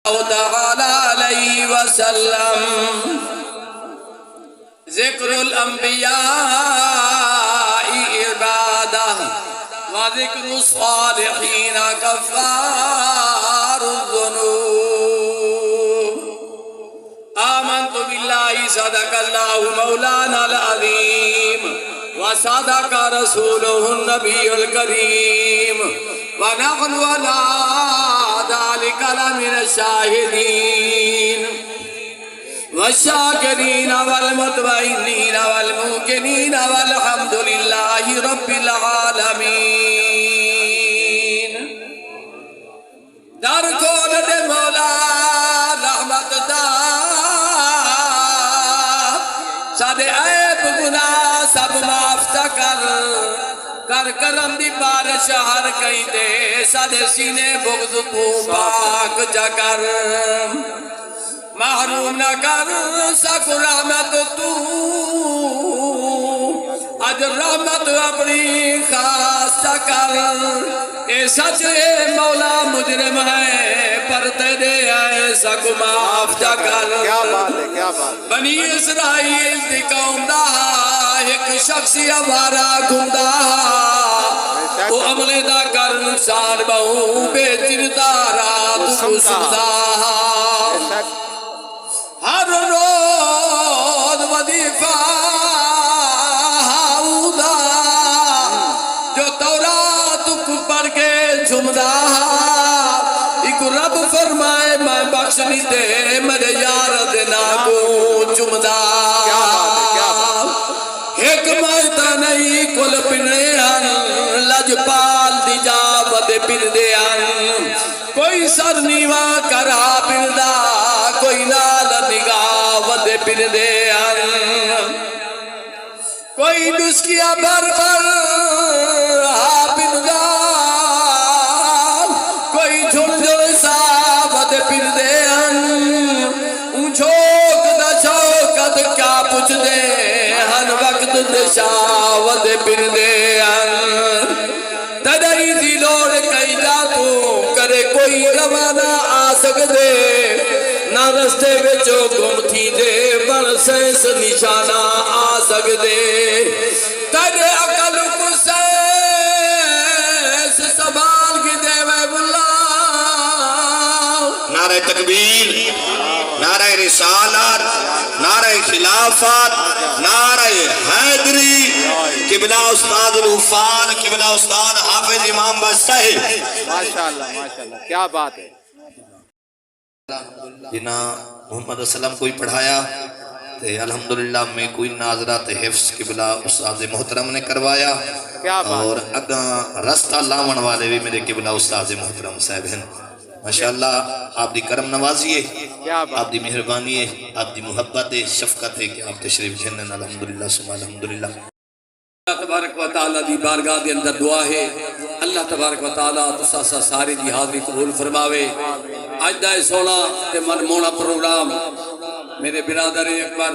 تعالی علیہ وسلم ذکر الانبیاء عبادہ و ذکر الصالحین کفار الذنوب آمنت باللہ صدق اللہ مولانا العظیم وصدق رسولہ النبی الکریم ونحن ولا ذلك لمن الشاهدين والشاكرين والمطمئنين والموقنين والحمد لله رب العالمين در کون دے مولا رحمت دا سادے عیب گناہ سب معاف کر کر کرم دی بارش ہر کئی دے سادے سینے بغض تو پاک جا کر محروم نہ کر سک رحمت تو اج رحمت اپنی خاص جا کر اے سچ اے مولا مجرم ہے پر تیرے ایسا کو معاف جا کر بنی اسرائیل دی قوم دا ایک شخصی ہمارا گھندا وہ عملے دا کر نقصان بہو بے چردارا تو سمزا ہر روز وظیفہ ہاؤدا جو تورات کو پڑھ کے جھمدا ایک رب فرمائے میں بخشنی دے میرے یار دینا کو جھمدا حکمت نہیں کل پنیان لجپال دی جاوت پندیان کوئی سر نیوا کرا پندا کوئی نال نگاوت پندیان کوئی نسکیا بر بر پندا کوئی جھڑ جھڑ ساوت پندیان جھوک دا چوکت کیا پوچھ دے ہر وقت دشاوت پندے تدائی دی لوڑ کئی جاتو کرے کوئی روانہ آ سکدے نہ رستے بچو گم تھی دے بر سینس نشانہ آ سکدے تدے عقل کو سینس سبال کی دے وے اللہ نعرہ تکبیر، نعرہ رسالت، نعرہ خلافت، نعرہ حیدری، قبلہ استاد الوفان، قبلہ استاد حافظ امام بس صاحب. ماشاءاللہ ماشاءاللہ کیا بات ہے. جنا محمد السلام کوئی پڑھایا تے الحمدللہ میں کوئی ناظرات حفظ قبلہ استاد محترم نے کروایا اور اگاں رستہ لاون والے بھی میرے قبلہ استاد محترم صاحب ہیں. ماشاءاللہ آپ دی کرم نوازی ہے، آپ دی مہربانی ہے، آپ دی محبت ہے، شفقت ہے کہ آپ تشریف جنن. الحمدللہ سبحان الحمدللہ. اللہ تبارک و تعالیٰ دی بارگاہ دے اندر دعا ہے اللہ تبارک و تعالیٰ تساسا ساری دی حاضری قبول فرماوے. آج دا سونا تے مرمونا پروگرام میرے برادر اکبر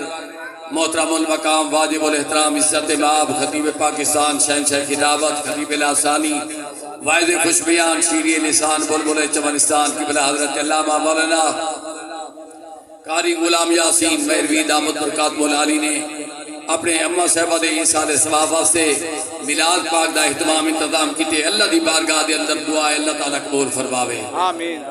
محترم المقام واجب الاحترام عزت مآب خطیب پاکستان شہنشاہ کی دعوت خطیب لاسانی واحد خوش بیان شیری لسان بلبل چمنستان کی بلا حضرت علامہ مولانا قاری غلام یاسین مہروی دامت برکات مولالی نے اپنے اماں صاحبہ دے انسان ثواب واسطے میلاد پاک دا اہتمام انتظام کیتے. اللہ دی بارگاہ دے اندر دعا ہے اللہ تعالیٰ قبول فرماوے.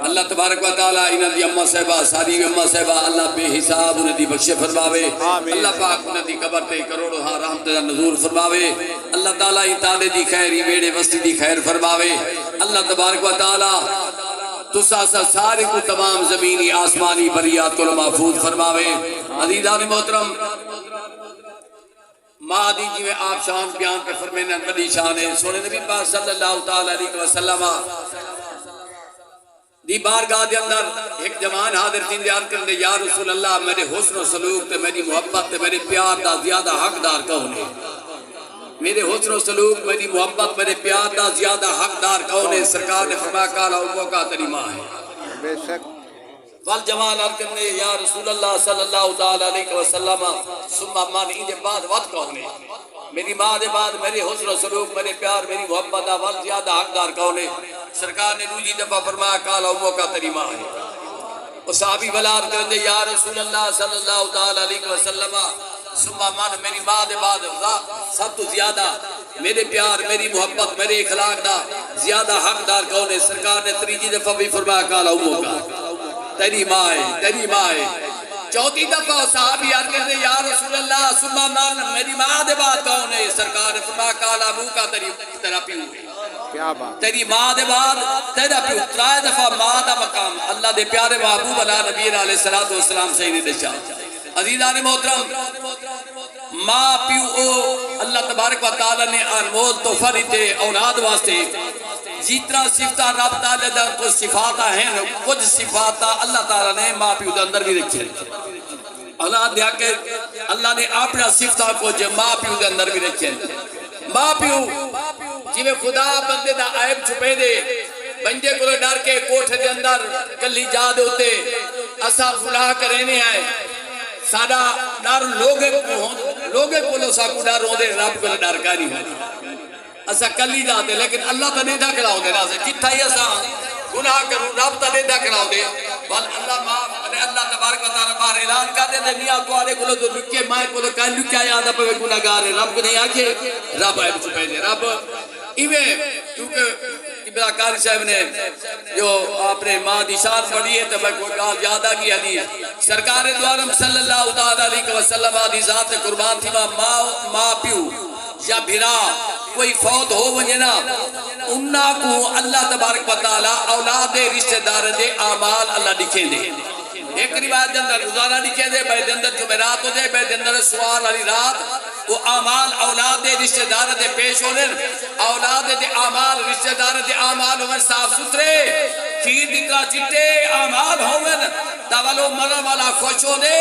اللہ تبارک و تعالیٰ انہاں دی اماں صاحبہ ساری اماں صاحبہ اللہ بے حساب انہاں دی بخشے فرماوے. اللہ پاک انہاں دی قبر تے کروڑوں ہاں رحمت دا نزول فرماوے. اللہ تعالیٰ انتانے دی خیری ویڑے وستی دی خیر فرماوے. اللہ تبارک و تعالیٰ تساسا سارے کو تمام زمینی آسمانی بریات کو محفوظ فرماوے. عزیزان محترم مادی جی میں آپ شان بیان کے فرمینے بڑی شان ہے. سونے نبی پاک صلی اللہ تعالیٰ علیہ وسلم دی بارگاہ دے اندر ایک جوان حاضر تین دیار کرنے یا رسول اللہ میرے حسن و سلوک تے میری محبت تے میرے پیار دا زیادہ حقدار کون ہے. میرے حسن و سلوک میری محبت میرے پیار دا زیادہ حقدار کون ہے. سرکار نے فرمایا کالا امو کا تریمہ ہے. بے شک والجمال عرض کرنے یا رسول اللہ صلی اللہ تعالیٰ علیہ وسلم ثم من ایدے بعد وقت کون ہے. میری ماں دے بعد میرے حسن و سلوک میرے پیار میری محبت دا زیادہ حقدار کون ہے. سرکار نے دوسری دفعہ فرمایا کالا امو کا تریمہ ہے. اور صحابی بلاد کرتے یا رسول اللہ صلی اللہ تعالی علیہ وسلم سبحان من میری ماں دے بعد سب تو زیادہ میرے پیار میری محبت میرے اخلاق دا زیادہ حقدار کون ہے؟ سرکار نے تیسری دفعہ بھی فرمایا کالا امو کا تیری ماں ہے تیری ماں ہے۔ چوتھی دفعہ صحابی عرض کرتے یا رسول اللہ سبحان من میری ماں دے بعد کون ہے؟ سرکار نے فرمایا کالا امو کا تیرا پیو ہے۔ کیا بات تیری ماں دے بعد تیرا پیو۔ ترائے دفعہ ماں دا مقام اللہ دے پیارے محبوب علیہ نبی علیہ السلام سے ہی دے چاہ عزیزان محترم ماں پیو او اللہ تبارک و تعالی نے انمول تحفہ دیتے اولاد واسطے جتنا صفتہ رب تعالی دا کچھ صفاتہ ہیں کچھ صفاتہ اللہ تعالی نے ماں پیو دے اندر بھی رکھے اولاد دیا کہ اللہ نے اپنا صفتہ کو جو ماں پیو دے اندر بھی رکھے ماں پیو جی خدا بندے دا عیب چھپے دے بندے کو ڈر کے کوٹھے دے اندر کلی جا دے ہوتے اسا گناہ کرینے آئے سادہ ڈر لوگے کو لو ساکو ڈر ہوں دے رب کو ڈر کا نہیں ہے اسا کلی جاتے لیکن اللہ تا نہیں دھکڑا ہوں دے راسے جتھا ہی اسا گناہ کروں رب تا نہیں دھکڑا ہوں دے بل اللہ معاف کرے اللہ تبارک و تعالی بار اعلان کر دے میاں تو آرے کو تو لکے مائے کو تو کہیں لکیا یادہ پہ گناہ گار ہے رب کو نہیں آکے رب آئے چھپے دے رب ایویں کیونکہ ابراہ قاری صاحب نے جو اپنے ماں دی شان پڑھی ہے تو میں کوئی کہا یادہ کی حدیث سرکار دوارم صلی اللہ تعالیٰ علیہ وسلم آدھی ذات قربان تھی ماں پیو یا بھرا کوئی فوت ہو ونجنا انہا کو اللہ تبارک و تعالیٰ اولاد رشتہ دار دے اعمال اللہ لکھیں دے ایک روایت دے اندر روزانہ لکھیں دے بے دے اندر جمعرات ہو دے بے دے اندر سوار علی رات وہ اعمال اولاد دے رشتہ دار دے پیش ہونے اولاد دے اعمال رشتہ دار دے اعمال ہوئے صاف سترے کھیر دکھا چٹے اعمال ہوئے تاولو مرم والا خوش ہو دے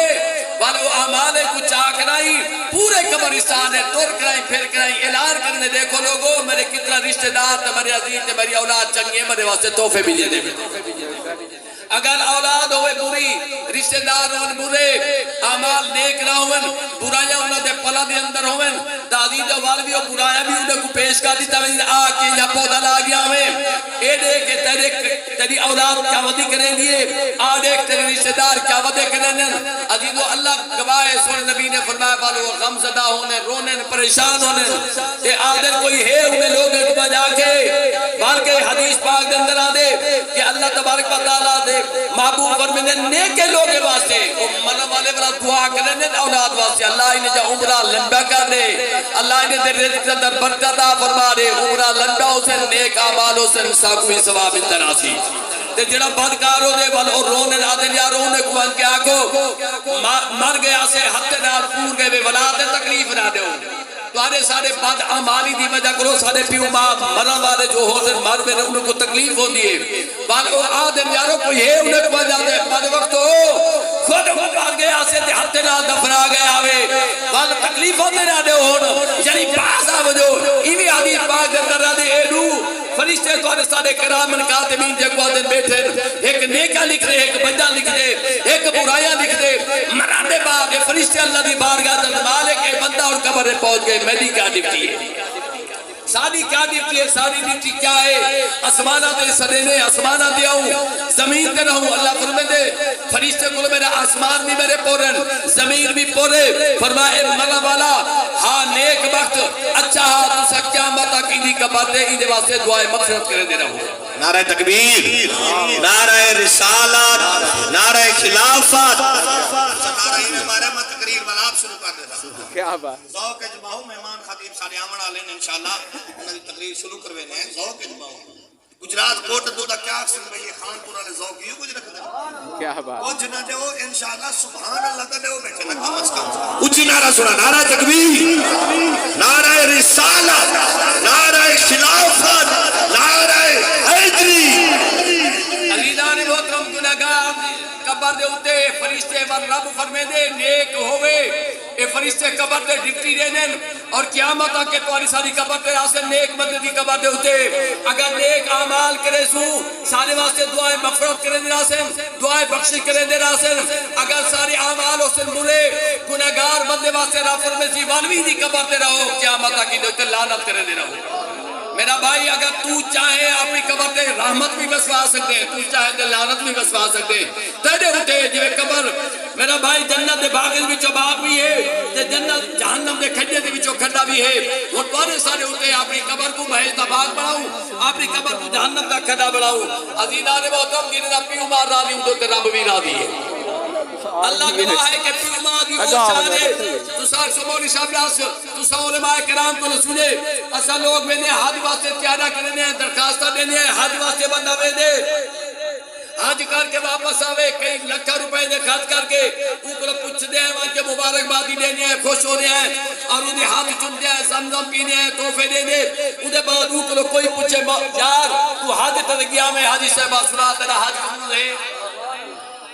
والو اعمال کو چاک رائی پورے قبرستان ہے تور کرائی پھر کرائی اعلان کرنے دیکھو لوگو میرے کتنا رشتہ دار میرے عزیز میری اولاد چنگے میرے واسطے تحفے بھی دے اگر اولاد ہوئے بری رشتہ دار ہوئے برے اعمال نیک نہ ہوئے برایاں انہوں دے پلا دے اندر ہوئے تعدید والوی اور برایا بھی انہوں کو پیش کر دیتا ہے آکے یا پودا لا گیا ہمیں اے دیکھ تیری اولاد کیا ودی کریں گے آ دیکھ تیری رشتہ دار کیا ودی کریں گے عزیز و اللہ گواہ سونے نبی نے فرمایا والو غم زدہ ہونے رونے پریشان ہونے تے آدھر کوئی ہے انہیں لوگ کو بجا کے بلکہ حدیث پاک دے اندر آ دے کہ اللہ تبارک و تعالیٰ دے محبوب فرمینے نیکے لوگے واسطے منہ والے برا دعا کرنے اولاد واسطے اللہ انہیں جا عمرہ لنبا کر دے اللہ انہیں دے رزق اندر برکتہ فرما دے عمرہ لنبا اسے نیک آمال اسے ساکوی ثواب انتراسی تے جڑا بدکار ہو دے والو رونے آدھے یا رونے کو ان کے آنکھو مر گیا سے ہتھے نال پور گئے بے ولا دے تکلیف نہ دے تمہارے سارے بد اعمالی دی وجہ کرو سارے پیو ماں مرن والے جو ہوتے مر میں انہوں کو تکلیف ہوتی ہے باقی آدم یارو کوئی ہے انہیں کو بجا دے بد وقت ہو خود مر گیا سے تے ہتھے نال دفنا گیا ہوئے بل تکلیف ہوتے نہ دے ہون یعنی پاس آو جو ایوی آدھی پاک اندر رہ دے اے نو فرشتے تو سارے کرامن کاتبین جگو آدھن بیٹھے ایک نیکہ لکھ دے ایک بجا لکھ دے ایک برایا لکھ دے مرانے بعد فرشتے اللہ دی بارگاہ در مالک اے بندہ اور قبر پہنچ گئے میری کیا ڈپٹی ہے ساری کیا ڈپٹی ہے ساری ڈپٹی کیا ہے اسمانہ دے سدینے اسمانہ دے آؤں زمین دے رہوں اللہ فرمے دے فرشتے کو میرا آسمان بھی میرے پورن زمین بھی پورے فرمائے ملا والا ہاں نیک وقت اچھا ہاں تو سا قیامت کی دی کبر دے ایدے واسطے دعائے مغفرت کرے دے رہوں نعرہ تکبیر نعرہ رسالت نعرہ خلافت نعرہ ہمارا میں تقریر والا آپ شروع کر دیتا کیا بات ذوق اجماعو مہمان خطیب سارے آمن آلے نے انشاءاللہ انہی تقریر شروع کروے نے ذوق اجماعو گجرات کوٹ دو دا کیا اکسن بھئی خان پورا لے ذوق یوں کچھ رکھ دے کیا بات وہ جنہ دے وہ انشاءاللہ سبحان اللہ تا دے وہ بیٹھے نا کم از کم اچھی نعرہ سنا نعرہ تکبیر نعرہ رسالت نعرہ خلافت نعرہ حیدری علیدان محترم گناہگار قبر دے ہوتے فرشتے ور رب فرمے دے نیک ہوئے اے فرشتے قبر دے ڈپٹی دے دیں اور قیامت آکے تواری ساری قبر دے راسن نیک مدد دی قبر دے ہوتے اگر نیک اعمال کرے سو سارے واسطے دعائیں مغفرت کرے دے راسن دعائیں بخشش کرے دے راسن اگر سارے اعمال اسن برے گناہگار بندے واسطے رب فرمے سی والوی دی قبر دے رہو قیامت آکے دے ہوتے لعنت کرے دے رہو میرا بھائی اگر تو چاہے اپنی قبر تے رحمت بھی وسوا سکتے تو چاہے تے لعنت بھی وسوا سکتے تیرے ہوتے جویں قبر میرا بھائی جنت دے باغ وچوں باغ بھی ہے تے جنت جہنم دے کھڈے دے وچوں کھڈا بھی ہے وہ تارے سارے ہوتے اپنی قبر کو بہشت دا باغ بناؤ اپنی قبر کو جہنم دا کھڈا بناؤ عزیزان محترم جن دا پیو مار راضی ہوں تو رب بھی راضی ہے اللہ گواہ ہے کہ پیو ماں دی وہ چاہے تو ساکھ سمولی صاحب راس تو سا علماء کرام کو سنے اسا لوگ میں نے حج واسطے تیارہ کرنے ہیں درخواستہ دینے ہیں حج واسطے بندہ میں دے حج کر کے واپس آوے کئی لکھا روپے نے خرچ کر کے اوپر پوچھ دے ہیں وہاں کے مبارکبادی دینے ہیں خوش ہونے ہیں اور انہیں ہاتھ چمتے ہیں زمزم پینے ہیں تحفے دینے انہیں بعد اوپر کوئی پوچھے یار تو حج ترگیا میں حاجی صاحبہ سنا تیرا حج قبول ہے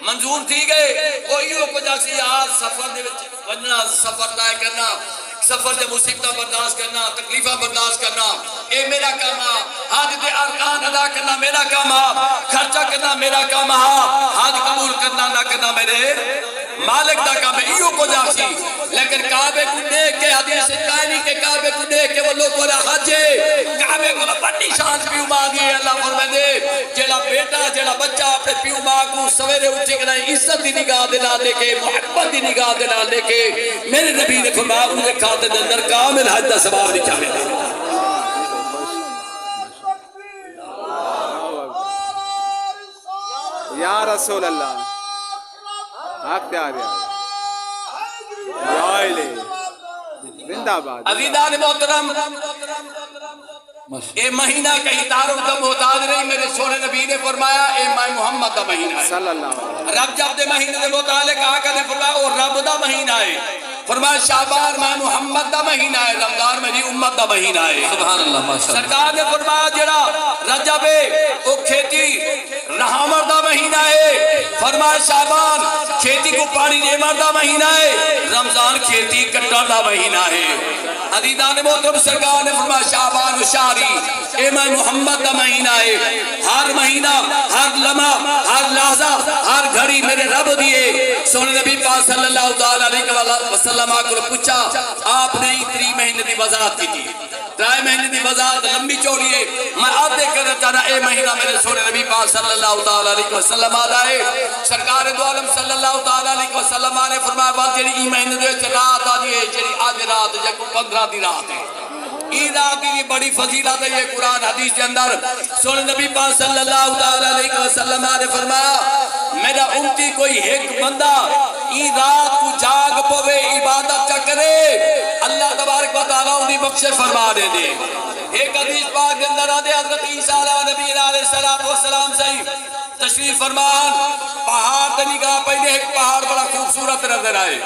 منظور تھی گئے کوئی کو جاسی آج سفر دے وجنا سفر طے کرنا سفر دے مصیبتہ برداشت کرنا تکلیفہ برداشت کرنا اے میرا کام حج دے ارکان ادا کرنا میرا کام خرچہ کرنا میرا کام حج قبول کرنا نہ کرنا میرے مالک دا کام ہے ایو کو جاسی لیکن کعبے کو دیکھ کے حدیث کہانی کے کعبے کو دیکھ کے وہ لوگ بولا حج کعبے کو بڑی شان پیو ماں دی اللہ فرمائے دے جیڑا بیٹا جیڑا بچہ اپنے پیو ماں کو سویرے اٹھے کہ نہیں عزت دی نگاہ دے نال لے کے محبت دی نگاہ دے نال لے کے میرے نبی نے فرمایا انہیں کھاتے دے اندر کامل حج دا ثواب لکھا میں دے یا رسول اللہ حق تے آ گیا یا الہ زندہ باد عزیزان محترم اے مہینہ کہیں تعارف کا محتاج نہیں میرے سونے نبی نے فرمایا اے ماہ محمد دا مہینہ ہے صلی اللہ علیہ وسلم رب جب دے مہینے دے متعلق آقا نے فرمایا وہ رب دا مہینہ ہے فرمایا شعبان ماہ محمد دا مہینہ ہے رمضان میری امت دا مہینہ ہے سبحان اللہ ماشاءاللہ سرکار نے فرمایا جڑا رجب ہے وہ کھیتی رحمت دا مہینہ ہے فرمایا شعبان کھیتی کو پانی دیمر دا مہینہ ہے رمضان کھیتی کٹر دا مہینہ ہے عزیزان محترم سرکار نے فرمایا شعبان و شہری اے ماہ محمد دا مہینہ ہے ہر مہینہ ہر لمحہ ہر لحظہ ہر گھڑی میرے رب دیے سونے نبی پاک صلی اللہ علیہ وسلم کو پوچھا آپ نے اتنی مہینے دی وضاحت کی تھی 3 مہینے دی وضاحت لمبی چوڑی ہے میں آتے کرنا چاہتا اے مہینہ میرے سونے نبی پاک صلی اللہ علیہ وسلم آئے سرکار دو عالم صلی اللہ علیہ وسلم نے فرمایا بات جڑی ای مہینے دے رات آجی ہے جڑی آج رات جب 15 دی رات ہے رات کی بڑی فضیلت ہے یہ قرآن حدیث کے اندر سونے نبی پاک صلی اللہ علیہ وسلم نے فرمایا میرا امتی کوئی ایک بندہ ای رات کو جاگ پوے عبادت چکرے اللہ تبارک و تعالیٰ انہیں بخشے فرما دے دے ایک حدیث پاک کے اندر آدھے حضرت عیسیٰ نبی علیہ السلام سے تشریف فرمان پہاڑ تے نگاہ پہلے ایک پہاڑ بڑا خوبصورت نظر آئے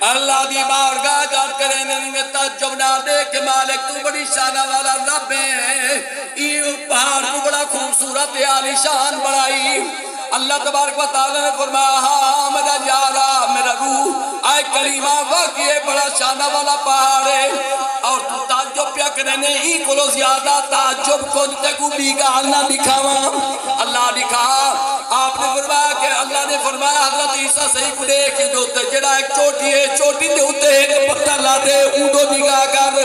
اللہ دی بارگاہ جات کریں میں تعجب نہ دے کہ مالک تو بڑی شانہ والا رب ہے یہ پہاڑ کو بڑا خوبصورت عالی شان بڑائی اللہ تبارک و تعالی نے فرمایا ہاں میرا یارا میرا روح اے کریمہ واقعی بڑا شانہ والا پہاڑ ہے اور تو تعجب پیا کرنے ہی کلو زیادہ تعجب کھولتے کو بیگال نہ دکھاوا اللہ دکھا آپ نے فرمایا کہ اللہ نے فرمایا حضرت عیسیٰ صحیح کو دیکھ جو جڑا ایک چوٹی ہے چوٹی دے ہوتے ہیں پتھر لاتے اونڈو نگاہ کر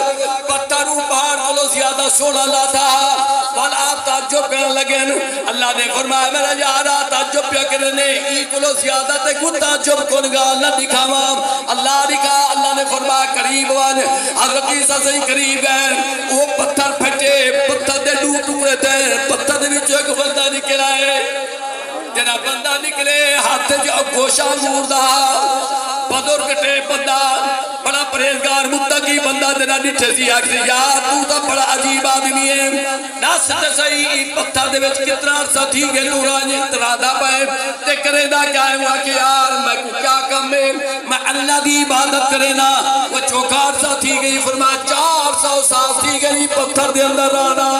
پتھر پہاڑ کلو زیادہ سونا لاتا بل آپ تعجب کرنے لگے اللہ نے فرمایا میرا یارا تعجب پیا کرنے ہی کلو زیادہ تے کو تعجب کنگا اللہ دکھاوا اللہ دکھا اللہ نے فرمایا قریب وان حضرت عیسیٰ صحیح قریب ہے وہ پتھر پھٹے پتھر دے دو ٹکڑے تھے پتھر دے وچوں ایک بندہ نکل آئے جنا بندہ نکلے ہاتھ جو گوشہ موردہ بدر کٹے بندہ بڑا پریزگار متقی بندہ دینا نٹھے سی آکھ یا تو تا بڑا عجیب آدمی ہے ناس تے صحیح پتھر دے وچ کتنا عرصہ تھی گے نورانی اترادہ پائے تے کرے دا کیا ہے وہاں کہ یار میں کو کیا کم ہے میں اللہ دی عبادت کرے نا وہ چوکھا عرصہ تھی گئی فرمایا 400 سال تھی گئی پتھر دے اندر آنا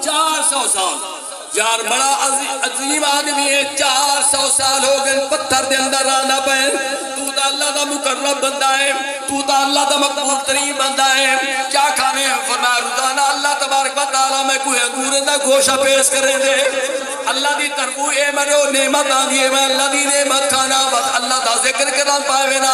400 سال یار بڑا عظیم آدمی ہے 400 سال ہو گئے پتھر دے اندر آنا پہن تو تا اللہ دا مقرب بندہ ہے تو تا اللہ دا مقبول ترین بندہ ہے کیا کھانے ہیں فرمایا روزانہ اللہ تبارک و تعالیٰ میں کوئی انگور دا گوشہ پیش کریں دے اللہ دی طرفو اے مرے نعمت آدھی میں اللہ دی نعمت کھانا بس اللہ دا ذکر کرنا پائے بنا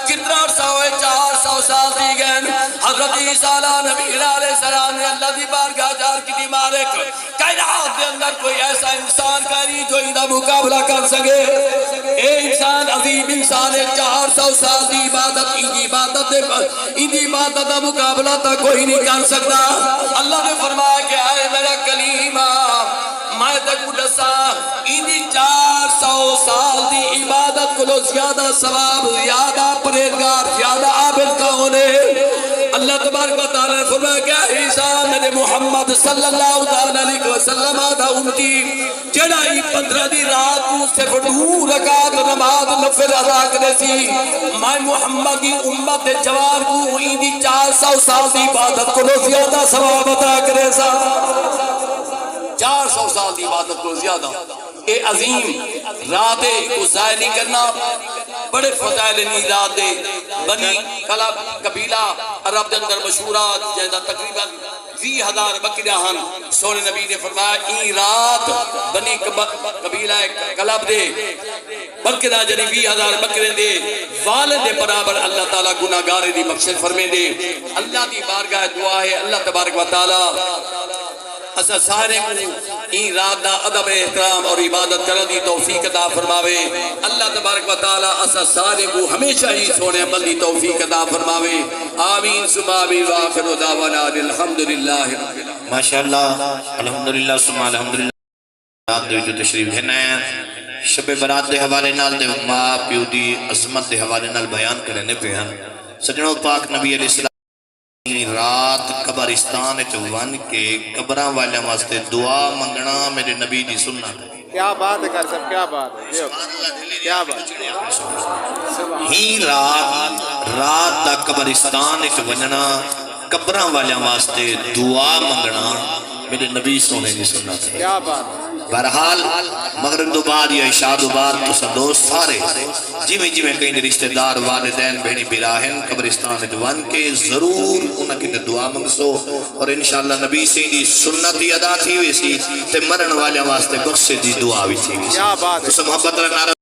کتنا عرصہ ہوئے 400 سال دی گئے حضرت عیسیٰ نبی علیہ السلام نے اللہ دی بارگاہ جار کی دی مالک کائنات دے اندر کوئی ایسا انسان کاری جو اندہ مقابلہ کر سکے اے انسان عظیم انسان ہے 400 سال دی عبادت اندی عبادت دا مقابلہ تا کوئی نہیں کر سکتا اللہ نے فرمایا کہ آئے میرا کلیمہ میں تک دسا اندی 400 سال دی عبادت کو زیادہ ثواب زیادہ پرہیزگار زیادہ عابد کون ہے اللہ تبارک و تعالیٰ نے فرمایا کہ عیسیٰ میرے محمد صلی اللہ علیہ وسلم آدھا امتی جڑائی 15 دی رات کو صرف 2 رکعت نماز نفل ادا کرے سی میں محمد کی امت جوار کو اندی 400 سال دی عبادت کو زیادہ ثواب عطا کرے سا 400 سال دی عبادت کو زیادہ اے عظیم رات کو ضائع نہیں کرنا بڑے فضائل نہیں رات دے بنی کلب قبیلہ عرب دے اندر مشہورات جہاں تقریباً 20,000 بکریاں ہن سونے نبی نے فرمایا ای رات بنی قبیلہ کلب دے بکرہ جنی 20,000 بکرے دے والد برابر اللہ تعالیٰ گناہگارے دی بخشش فرمے دے اللہ دی بارگاہ دعا ہے اللہ تبارک و تعالیٰ اسا سارے کو این رات دا ادب احترام اور عبادت کرنے دی توفیق عطا فرماوے اللہ تبارک و تعالی اسا سارے کو ہمیشہ ہی سونے عمل دی توفیق عطا فرماوے آمین ثم آمین وآخر دعوانا الحمدللہ ماشاءاللہ الحمدللہ ثم الحمدللہ رات دے جو تشریف لینا ہے شب برات دے حوالے نال دے ماں پیو دی عظمت دے حوالے نال بیان کرنے پہ ہیں سجنوں پاک نبی علیہ السلام رات قبرستان ون کے قبراں والے واسطے دعا منگنا میرے نبی دی سننا کیا بات ہے کر سب کیا بات ہے کیا بات ہی رات دا قبرستان وننا قبراں والے واسطے دعا منگنا میرے نبی سونے دی سننا کیا بات بہرحال مغرب دو بعد یا عشاء دو بعد تو سب دوست سارے جی میں کہیں رشتہ دار والدین بہنی براہن قبرستان ون کے ضرور انہاں کی دعا منگسو اور انشاءاللہ نبی سے دی سنتی ادا تھی ہوئی سی تے مرن والے واسطے بخشے دی دعا بھی تھی ہوئی سی تو محبت رہنا